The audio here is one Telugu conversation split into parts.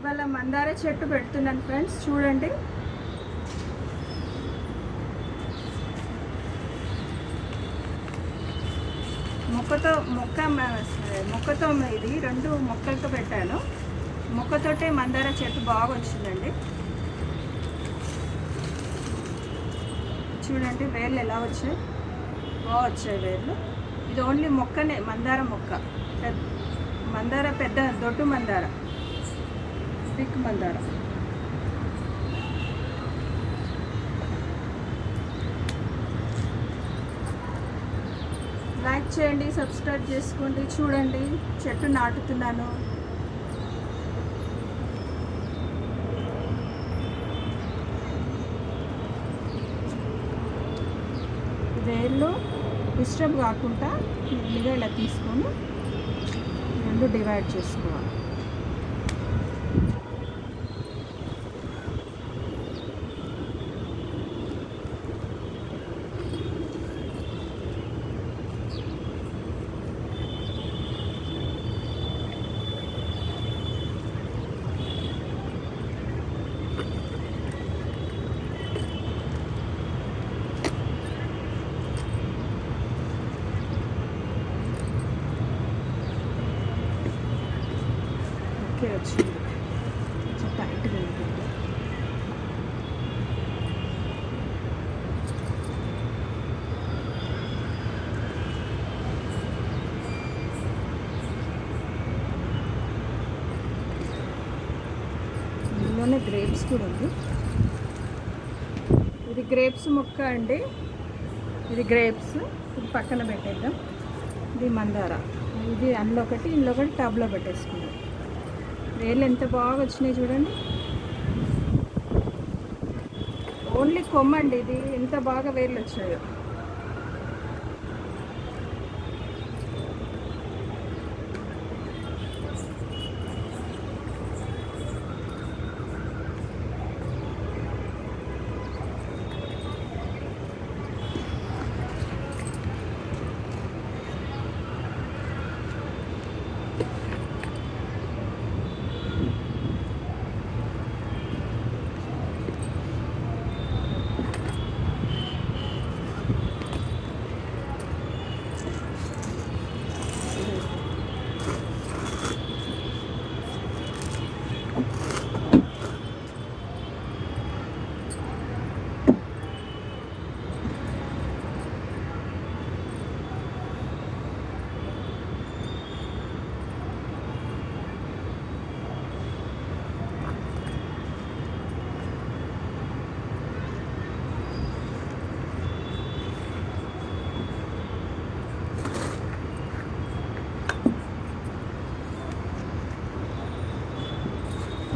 ఇవాళ మందార చెట్టు పెడుతున్నాను ఫ్రెండ్స్, చూడండి. మొక్కతో ఇది 2 మొక్కలతో పెట్టాను. మొక్కతోటే మందార చెట్టు బాగా వచ్చిందండి. చూడండి వేర్లు ఎలా వచ్చాయి, బాగా వచ్చాయి వేర్లు. ఇది ఓన్లీ మొక్కనే, మందార మొక్క. మందార పెద్ద దొడ్డు మందార, బిగ్ మందార. లైక్ చేయండి, సబ్స్క్రైబ్ చేసుకోండి. చూడండి చెట్టు నాటుతున్నాను. వేర్లు డిస్టర్బ్ కాకుండా మెల్లిగా ఇలా తీసుకొని 2 డివైడ్ చేసుకోవాలి. వచ్చింది కొంచెం టైట్గా ఉంటుంది. ఇందులోనే గ్రేప్స్ కూడా ఉంది. ఇది గ్రేప్స్ మొక్క అండి, ఇది గ్రేప్స్. ఇది పక్కన పెట్టేద్దాం. ఇది మందార. ఇది అందులో ఒకటి, ఇందులో ఒకటి టబ్లో పెట్టేసుకుందాం. వేర్లు ఎంత బాగా వచ్చినాయి చూడండి. ఓన్లీ కొమ్మండి ఇది, ఎంత బాగా వేర్లు వచ్చాయో.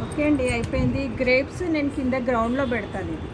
ఓకే అండి, అయిపోయింది. గ్రేప్స్ నేను కింద గ్రౌండ్లో పెడతాను. ఇది